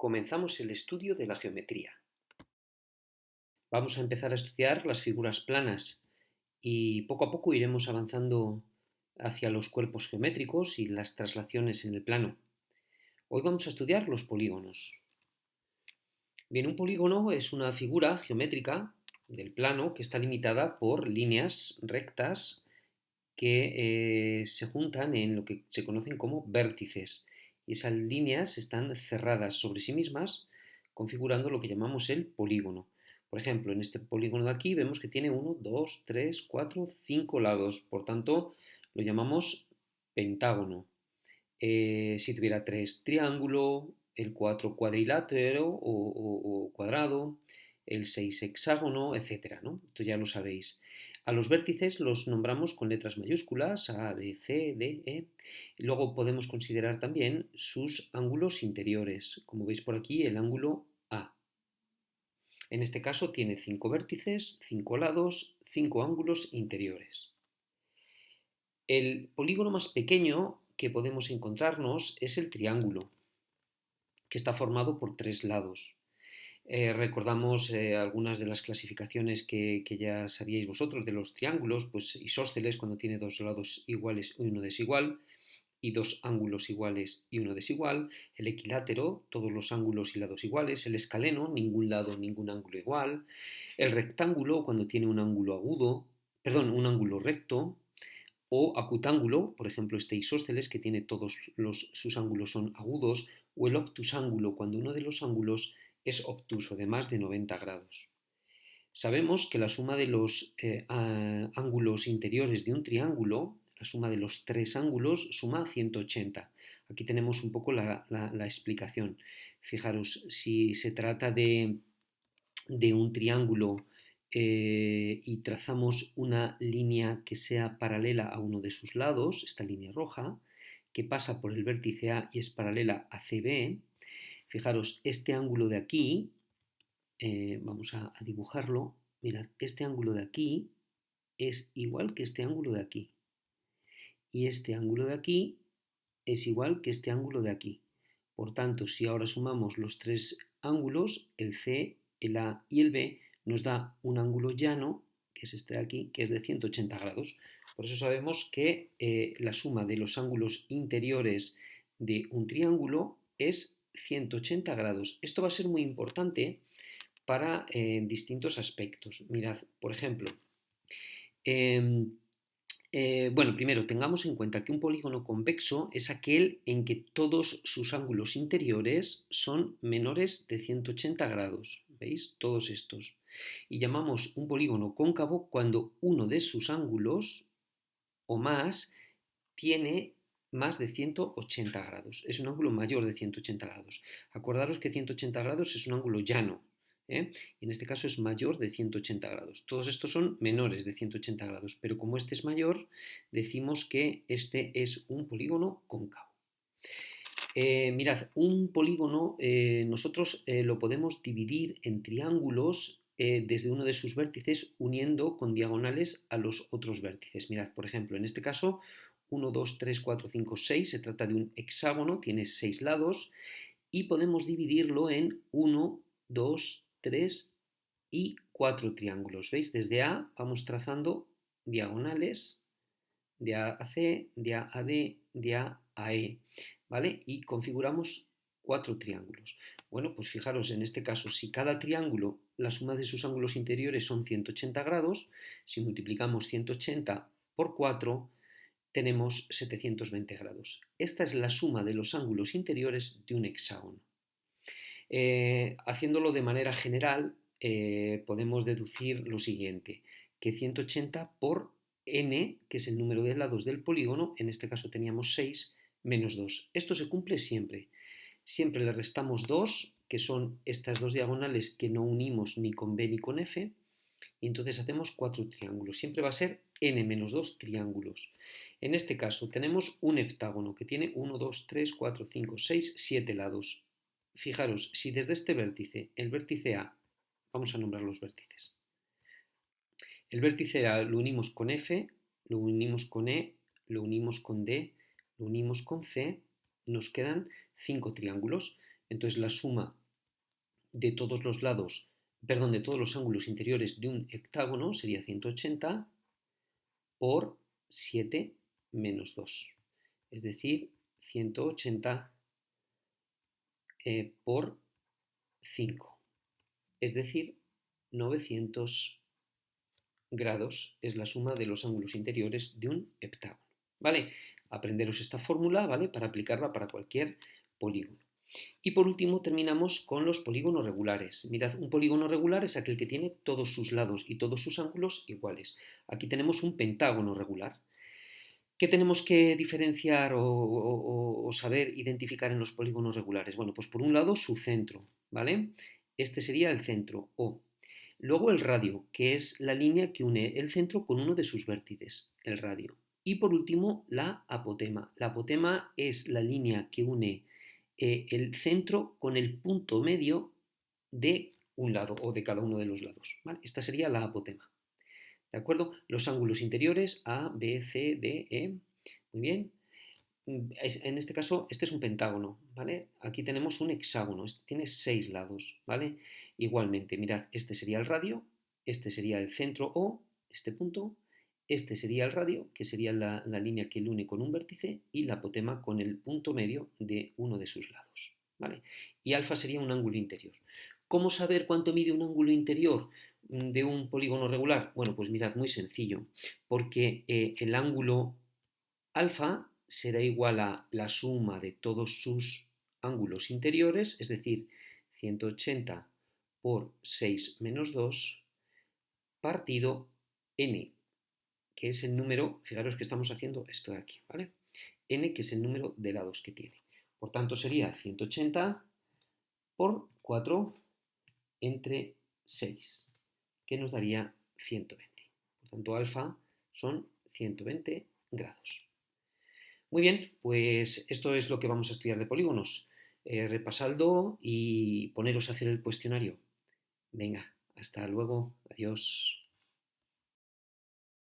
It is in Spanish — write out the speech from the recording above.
Comenzamos el estudio de la geometría. Vamos a empezar a estudiar las figuras planas y poco a poco iremos avanzando hacia los cuerpos geométricos y las traslaciones en el plano. Hoy vamos a estudiar los polígonos. Bien, un polígono es una figura geométrica del plano que está limitada por líneas rectas que se juntan en lo que se conocen como vértices. Y esas líneas están cerradas sobre sí mismas, configurando lo que llamamos el polígono. Por ejemplo, en este polígono de aquí vemos que tiene 1, 2, 3, 4, 5 lados. Por tanto, lo llamamos pentágono. Si tuviera 3, triángulo, el 4, cuadrilátero o cuadrado, el 6, hexágono, etcétera, ¿no? Esto ya lo sabéis. A los vértices los nombramos con letras mayúsculas, A, B, C, D, E. Luego podemos considerar también sus ángulos interiores. Como veis por aquí, el ángulo A. En este caso tiene 5 vértices, 5 lados, 5 ángulos interiores. El polígono más pequeño que podemos encontrarnos es el triángulo, que está formado por 3 lados. Recordamos algunas de las clasificaciones que ya sabíais vosotros de los triángulos, pues isósceles cuando tiene 2 lados iguales y uno desigual, y 2 ángulos iguales y uno desigual, el equilátero, todos los ángulos y lados iguales, el escaleno, ningún lado, ningún ángulo igual, el rectángulo cuando tiene un ángulo agudo, perdón, un ángulo recto, o acutángulo, por ejemplo este isósceles que tiene todos sus ángulos son agudos, o el obtusángulo cuando uno de los ángulos es obtuso de más de 90 grados. Sabemos que la suma de los ángulos interiores de un triángulo, la suma de los 3 ángulos, suma 180. Aquí tenemos un poco la explicación. Fijaros, si se trata de un triángulo y trazamos una línea que sea paralela a uno de sus lados, esta línea roja, que pasa por el vértice A y es paralela a CB, fijaros, este ángulo de aquí, vamos a dibujarlo, mirad, este ángulo de aquí es igual que este ángulo de aquí. Y este ángulo de aquí es igual que este ángulo de aquí. Por tanto, si ahora sumamos los 3 ángulos, el C, el A y el B, nos da un ángulo llano, que es este de aquí, que es de 180 grados. Por eso sabemos que la suma de los ángulos interiores de un triángulo es 180 grados. Esto va a ser muy importante para distintos aspectos. Mirad, por ejemplo, bueno, primero tengamos en cuenta que un polígono convexo es aquel en que todos sus ángulos interiores son menores de 180 grados. ¿Veis? Todos estos. Y llamamos un polígono cóncavo cuando uno de sus ángulos o más tiene más de 180 grados. Es un ángulo mayor de 180 grados. Acordaros que 180 grados es un ángulo llano. Y en este caso es mayor de 180 grados. Todos estos son menores de 180 grados, pero como este es mayor, decimos que este es un polígono cóncavo. Mirad, un polígono nosotros lo podemos dividir en triángulos desde uno de sus vértices uniendo con diagonales a los otros vértices. Mirad, por ejemplo, en este caso 1, 2, 3, 4, 5, 6, se trata de un hexágono, tiene 6 lados y podemos dividirlo en 1, 2, 3 y 4 triángulos. ¿Veis? Desde A vamos trazando diagonales de A a C, de A a D, de A a E, ¿vale? Y configuramos 4 triángulos. Bueno, pues fijaros, en este caso, si cada triángulo, la suma de sus ángulos interiores son 180 grados, si multiplicamos 180 por 4, tenemos 720 grados. Esta es la suma de los ángulos interiores de un hexágono. Haciéndolo de manera general, podemos deducir lo siguiente, que 180 por n, que es el número de lados del polígono, en este caso teníamos 6, menos 2. Esto se cumple siempre. Siempre le restamos 2, que son estas dos diagonales que no unimos ni con B ni con F, y entonces hacemos 4 triángulos. Siempre va a ser n menos 2 triángulos. En este caso tenemos un heptágono que tiene 1, 2, 3, 4, 5, 6, 7 lados. Fijaros, si desde este vértice, el vértice A, vamos a nombrar los vértices. El vértice A lo unimos con F, lo unimos con E, lo unimos con D, lo unimos con C, nos quedan 5 triángulos. Entonces la suma de todos los lados, perdón, de todos los ángulos interiores de un hectágono sería 180 por 7 menos 2. Es decir, 180 por 5. Es decir, 900 grados es la suma de los ángulos interiores de un heptágono. ¿Vale? Aprenderos esta fórmula, ¿vale? Para aplicarla para cualquier polígono. Y por último terminamos con los polígonos regulares. Mirad, un polígono regular es aquel que tiene todos sus lados y todos sus ángulos iguales. Aquí tenemos un pentágono regular. ¿Qué tenemos que diferenciar o saber identificar en los polígonos regulares? Bueno, pues por un lado su centro, ¿vale? Este sería el centro O. Luego el radio, que es la línea que une el centro con uno de sus vértices, el radio. Y por último, la apotema. La apotema es la línea que une el centro con el punto medio de un lado o de cada uno de los lados, ¿vale? Esta sería la apotema. ¿De acuerdo? Los ángulos interiores A, B, C, D, E. Muy bien. En este caso, este es un pentágono, ¿vale? Aquí tenemos un hexágono, este tiene 6 lados, ¿vale? Igualmente, mirad, este sería el radio, este sería el centro O, este punto, este sería el radio, que sería la línea que lo une con un vértice, y la apotema con el punto medio de uno de sus lados, ¿vale? Y alfa sería un ángulo interior. ¿Cómo saber cuánto mide un ángulo interior de un polígono regular? Bueno, pues mirad, muy sencillo, porque el ángulo alfa será igual a la suma de todos sus ángulos interiores, es decir, 180 por 6 menos 2 partido n, que es el número, fijaros que estamos haciendo esto de aquí, ¿vale? N, que es el número de lados que tiene. Por tanto, sería 180 por 4 entre 6, que nos daría 120. Por tanto, alfa son 120 grados. Muy bien, pues esto es lo que vamos a estudiar de polígonos. Repasadlo y poneros a hacer el cuestionario. Venga, hasta luego, adiós.